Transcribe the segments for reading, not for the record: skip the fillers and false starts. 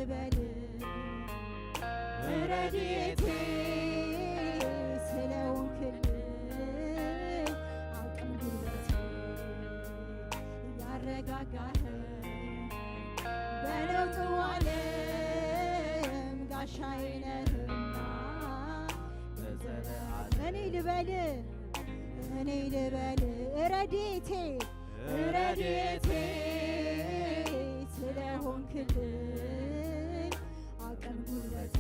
ልበል ረድኤቴ ስለሆንክልኝ አቅም ጉልበቴ ያረጋጋኸኝ በለውጡ ዓለም ጋሻዬ ነህና በዘለዓለም እኔ ልበል ረድኤቴ ስለሆንክልኝ አቅም ጉልበቴ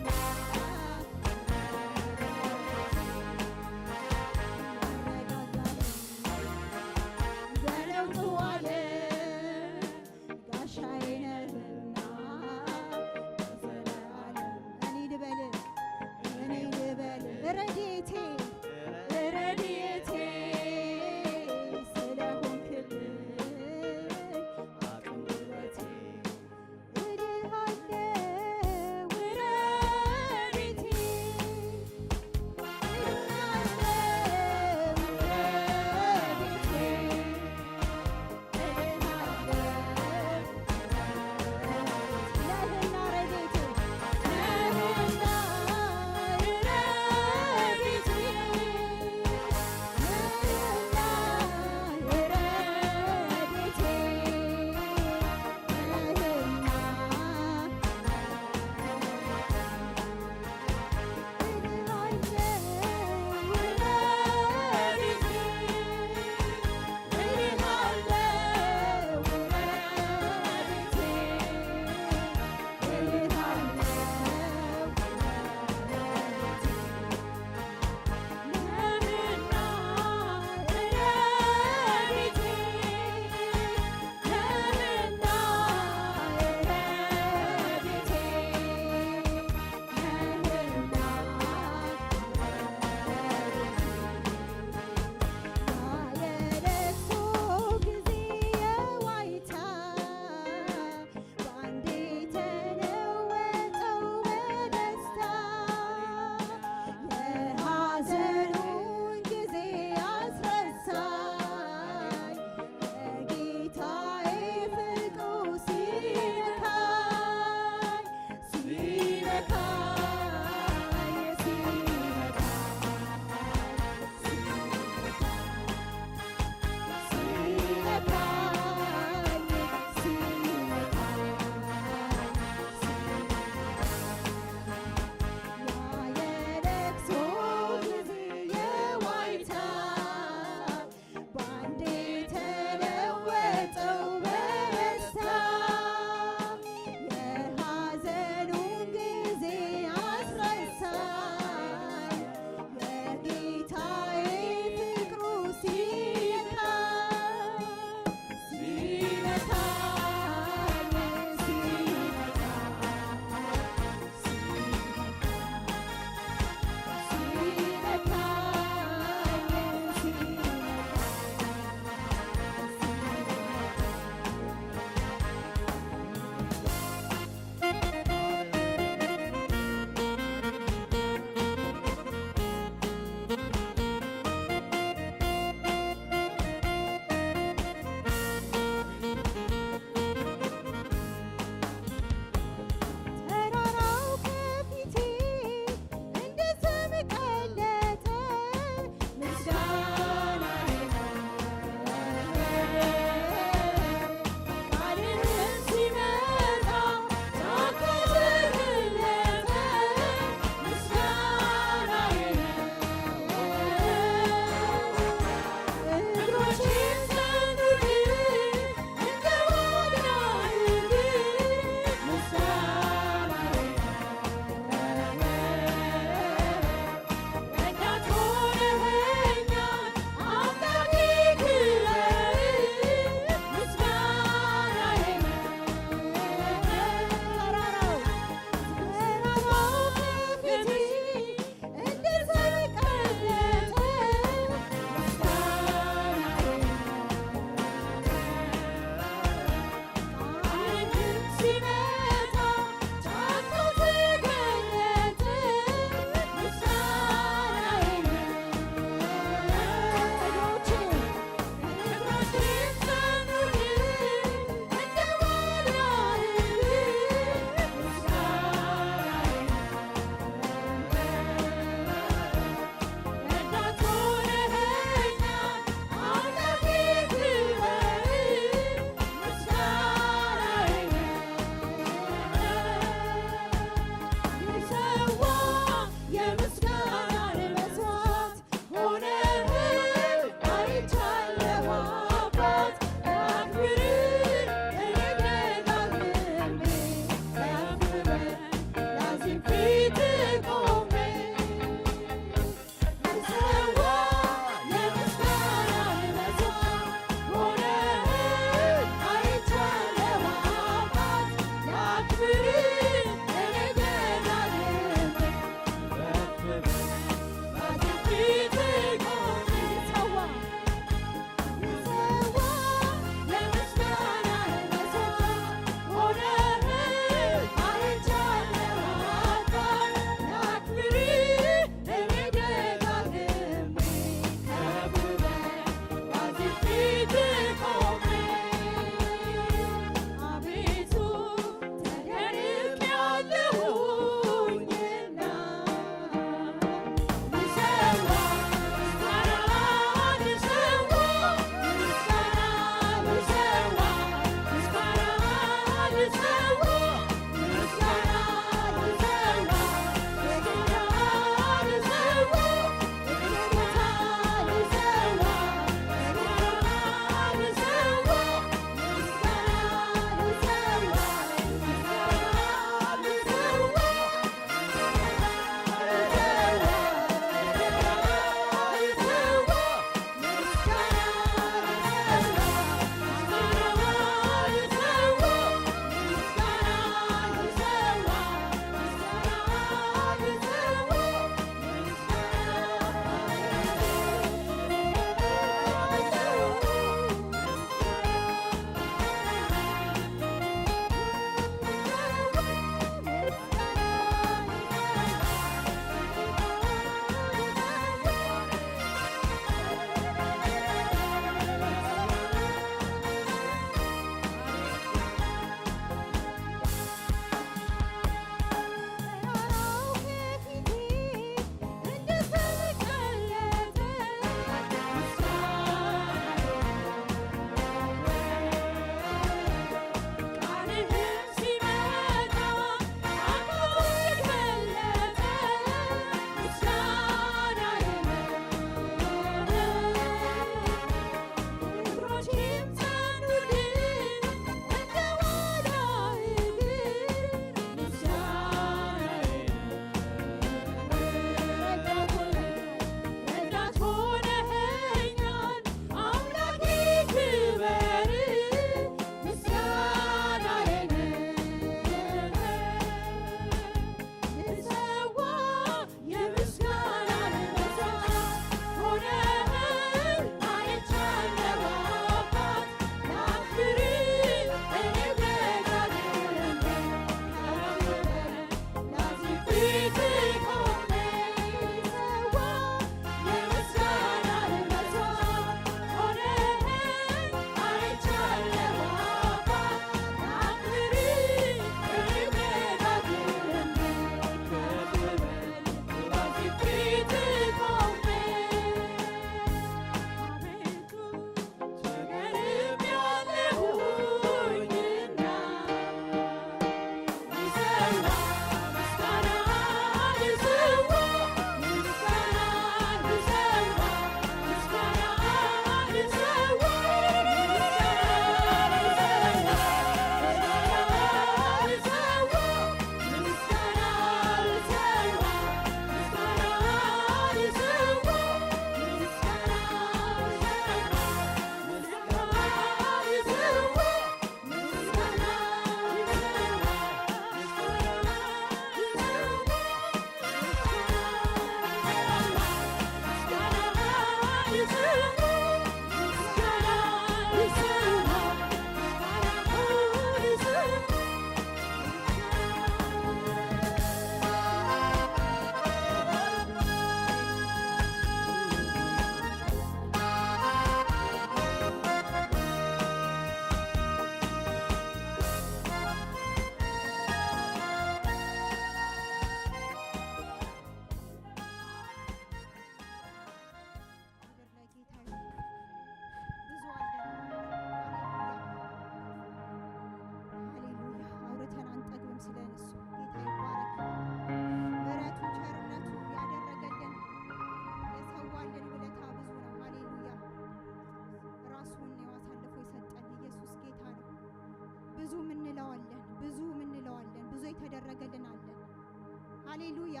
ሃሌሉያ።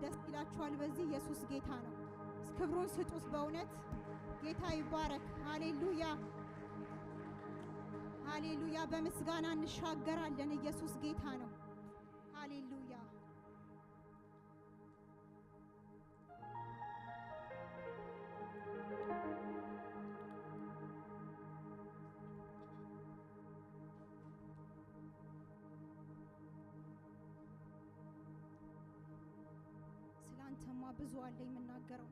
ደስ ይላችኋል በዚህ ኢየሱስ ጌታ ነው። ክብሩን ስጡት። በእውነት ጌታ ይባረክ። ሃሌሉያ ሃሌሉያ። በምስጋና እንሻገራለን። ኢየሱስ ጌታ ነው። ሃሌሉያ ስላንተማ ብዙ አለ የምናገረው።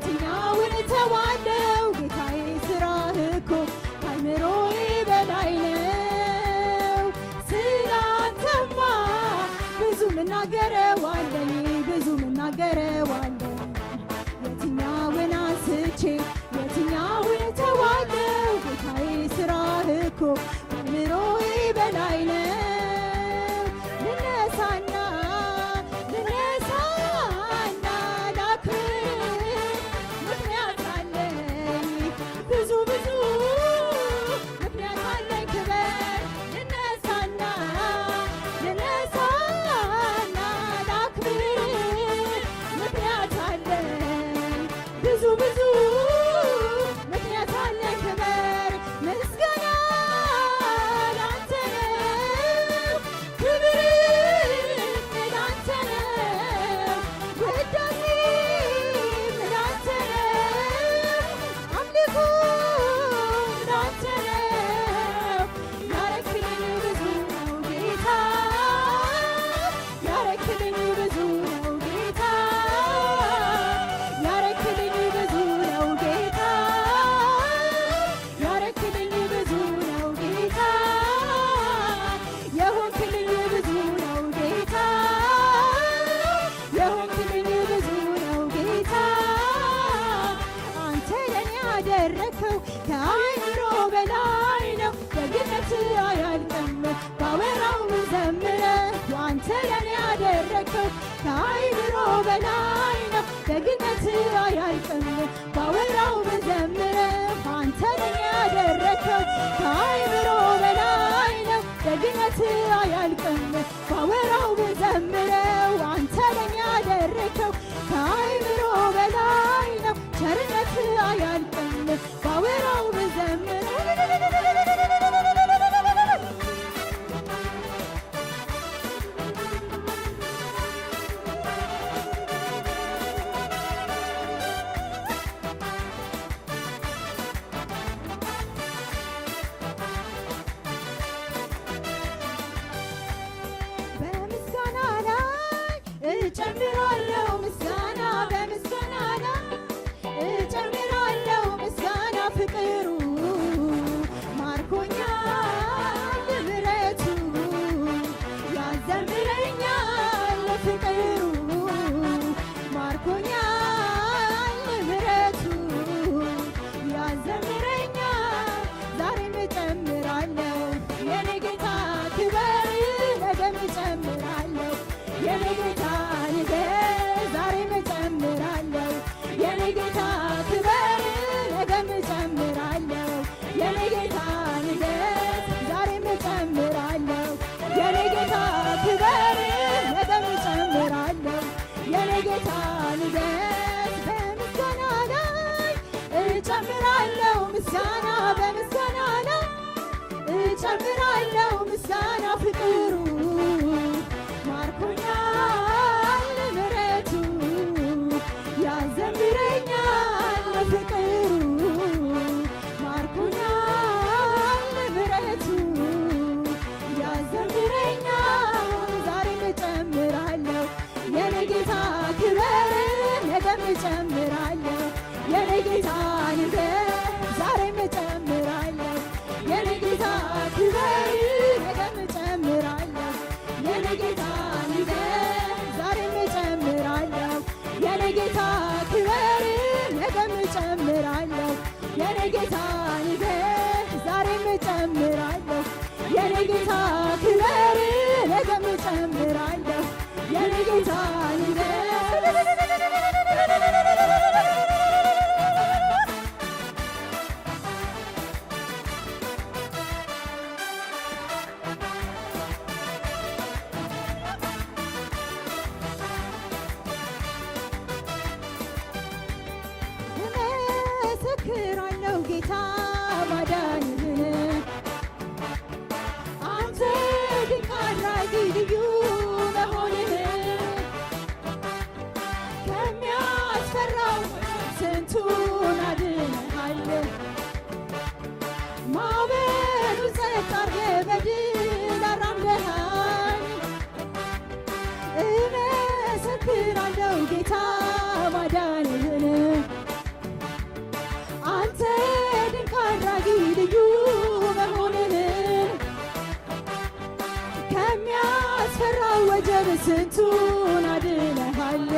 የትኛውን ተዋለው ጌታዬ ስራህ እኮ ከአእምሮዬ በላይ ነው። ስላንተማ አለኝ ብዙ ምናገረው አለኝ የትኛውን አንስቼ የትኛውን ተዋለው ጌታዬ ስራህ እኮ ከምሮዬ በላይ ነው ልነሳና ላክብር ምክንያት አለኝ ብዙ ምክንያት አለኝ ክበር ልነሳና ላክብር ምክንያት አለኝ ብዙ ምክንያት አለኝ ክበር ምስጋና ላንተ ነው ክብር ላንተ ነው ውዳሴም ላንተ ነው አምልኮ ላንተ ነው ያረክልኝ ብዙ ነው ጌታ ያረክልኝ ብዙ ነው ጌታ ያረክልኝ ብዙ ነው ጌታ ያረክልኝ ብዙ ነው ጌታ የሆንክልኝ ብዙ ነው ጌታ የሆንክልኝ ብዙ ነው ጌታ አንተ ለኔ ያደረከው ከአእምሮ በላይ ነው ደግነት አያልቅም ባወራው ዘምረህ አንተ ለኔ ያደረከው ከአእምሮ በላይ ነው ደግነት አያልቅም ባወራው ዘምረህ አንተ ለኔ ያደረከው ከአእምሮ በላይ ነው ደግነት አያልቅም ባወራው ዘምረው አንተ ለኔ ያደረከው ከአእምሮ በላይ ነው ቸርነት አያልቅም ባወራው ዘምረው በምስጋና ላይ እጨምራለሁ ምስጋና በምስጋና ላይ እጨምራለሁ ምስጋና ፍቅሩ ማርኮኛል ምሕረቱ ያዘምረኛል ፍቅሩ ማርኮኛል ምሕረቱ ያዘምረኛል ዛሬም እጨምራለሁ የኔ ጌታ ክበር ነገም እጨምራለሁ የኔ ጌታ ንገስ ዛሬም እጨምራለሁ የኔ ጌታ ክበር ነገም እጨምራለሁ የኔ ጌታ ንገስ ዛሬም እጨምራለሁ የኔ ጌታ ክበር ነገም እጨምራለሁ የኔ ጌታ ንገስ በምስጋና ላይ እጨምራለሁ ምስጋና በምስጋና ላይ እጨምራለሁ ምስጋና ፍቅሩ ማርኮኛል ምሕረቱ ያዘምረኛል ፍቅሩ ማርኮኛል ምሕረቱ ያዘምረኛል ዛሬም እጨምራለሁ የኔ ጌታ ክበር ነገም እጨምራለሁ የኔ ጌታ ንገስ ዛሬም እጨምራለሁ የኔ ጌታ ክበር ነገም እጨምራለሁ የኔ ጌታ ንገስ ዛሬም እጨምራለሁ የኔ ጌታ ክበር ነገም እጨምራለሁ የኔ ጌታ ንገስ ዛሬም እጨምራለሁ የኔ ጌታ ክበር ነገም እጨምራለሁ የኔ ጌታ እመሰክራለሁ ጌታ ማዳንህን አንተ ድንቅ አድራጊ ልዩ መሆንህን ከሚያስፈራው ስንቱን አድነሃል ማዕበሉን ጸጥ አድርገህ በድል አራምደሃል እመሰክራለሁ ጌታ ማዳንህን አንተ ድንቅ አድራጊ ልዩ መሆንህን ከሚያስፈራው ወጀብ ስንቱን አድነሃል።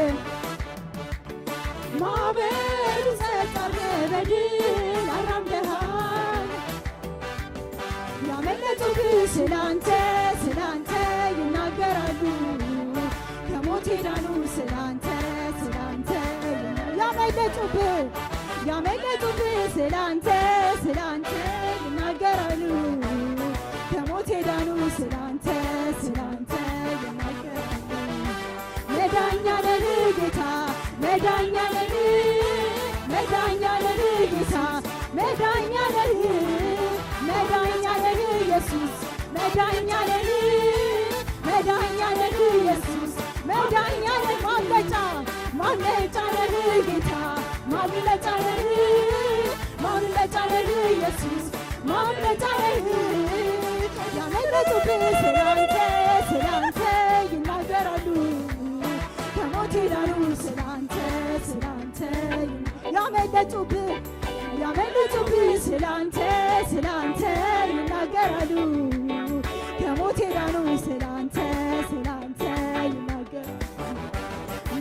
ማዕበሉ ጸጥ አድርገህ በድል አራምደሃል። ያመለጡብህ ስላንተ ይናገራሉ። ከሞት የዳኑ ስላንተ ያመለጡብህ ስላንተ ይናገራሉ። ከሞት የዳኑ ስላንተ ይናገራሉ። መዳኛ ነህ ጌታ መዳኛ ነህ ጌታ መዳኛ ነህ ኢየሱስ መዳኛ ነህ ኢየሱስ መዳኛ ነህ ማምለጫ ነህ ጌታ ማምለጫ ነህ ኢየሱስ ማምለጫ ነህ። ያመለጡብህ ስላንተ ይናገራሉ። ከሞት የዳኑ ስላንተ ያመለጡብህ ስላንተ ይናገራሉ። ከሞት የዳኑ ስላንተ ይናገራሉ።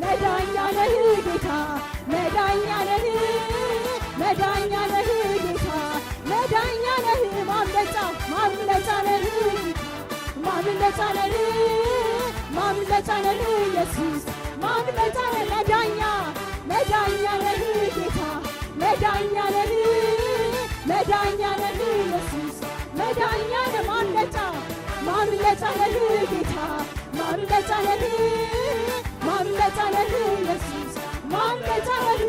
መዳኛ ነህ ጌታ መዳኛ ነህ ጌታ መዳኛ ነህ ማምለጫ ነህ ኢየሱስ ማምለጫ ነህ መዳኛ ነህ ጌታ መዳኛ ነህ ኢየሱስ መዳኛ ነህ ማምለጫ ነህ ጌታ ማምለጫ ነህ ኢየሱስ ማምለጫ ነህ።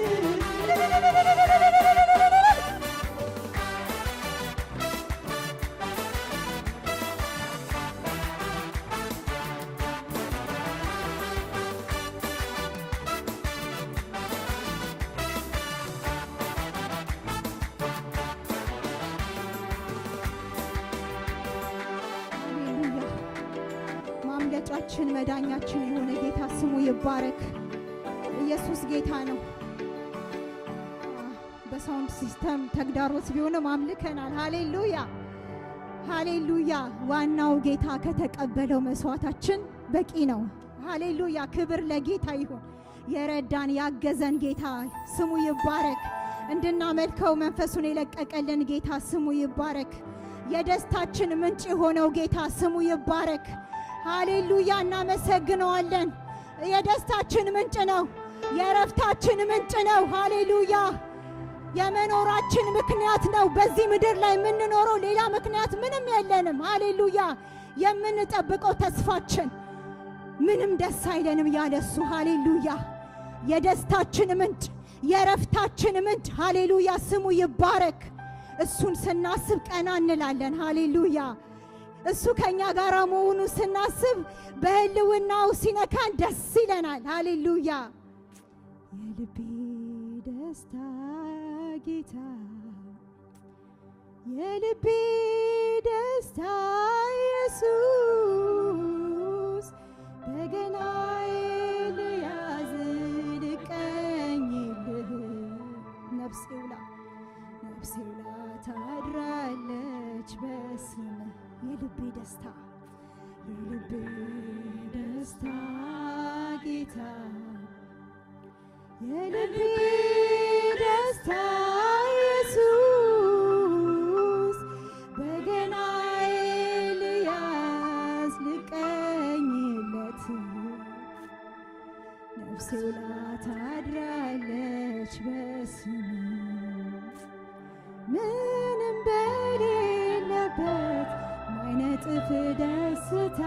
ማምለጫችን መዳኛችን የሆነ ጌታ ስሙ ይባረክ። ኢየሱስ ጌታ ነው። በሳውንድ ሲስተም ተግዳሮት ቢሆንም አምልከናል። ሃሌሉያ። ዋናው ጌታ ከተቀበለው መስዋዕታችን በቂ ነው። ሃሌሉያ። ክብር ለጌታ ይሁን። የረዳን ያገዘን ጌታ ስሙ ይባረክ። እንድናመልከው መንፈሱን የለቀቀልን ጌታ ስሙ ይባረክ። የደስታችን ምንጭ የሆነው ጌታ ስሙ ይባረክ። ሃሌሉያ። እናመሰግነዋለን። የደስታችን ምንጭ ነው። የረፍታችን ምንጭ ነው። ሃሌሉያ። የመኖራችን ምክንያት ነው። በዚህ ምድር ላይ የምንኖረው ሌላ ምክንያት ምንም የለንም። ሃሌሉያ። የምንጠብቀው ተስፋችን ምንም ደስ አይለንም ያለሱ። ሃሌሉያ። የደስታችን ምንጭ የረፍታችን ምንጭ ሃሌሉያ ስሙ ይባረክ። እሱን ስናስብ ቀና እንላለን። ሃሌሉያ። እሱ ከኛ ጋር መሆኑ ስናስብ በህልውናው ሲነካን ደስ ይለናል። ሃሌሉያ። የልቤ ደስታ ጌታ የልቤ ደስታ ኢየሱስ በገናዬ ልያዝ ልቀኝልህ ነፍሴ ውላ ታድራለች በስምህ የልቤ ደስታ ጌታ የልቤ ደስታ ኢየሱስ በገናዬ ልያዝ ልቀኝለት ነፍሴ ውላ ታድራለች በስምህ ምንም በሌለበት ማይነጥፍ ደስታ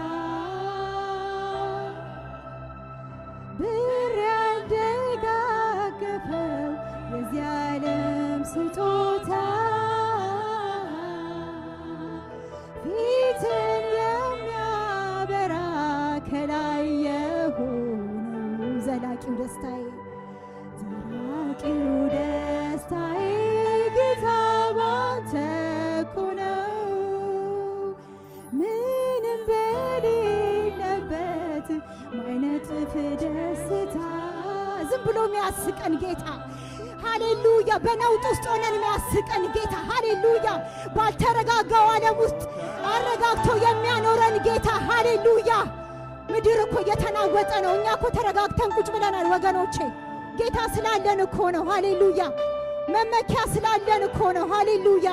ብር ያልደጋገፈው የዚህ ዓለም ስጦታ ፊትን የሚያበራ ከላይ የሆነው ዘላቂው ደስታዬ ጌታ ባንተ እኮ ነው። ምንም በሌለበት ማይነጥፍ ደስታ ዝም ብሎ የሚያስቀን ጌታ ሃሌሉያ። በነውጥ ውስጥ ሆነን የሚያስቀን ጌታ ሃሌሉያ። ባልተረጋጋው ዓለም ውስጥ አረጋግቶ የሚያኖረን ጌታ ሃሌሉያ። ምድር እኮ እየተናወጠ ነው። እኛ እኮ ተረጋግተን ቁጭ ብለናል ወገኖቼ። ጌታ ስላለን እኮ ነው። ሃሌሉያ። መመኪያ ስላለን እኮ ነው። ሃሌሉያ።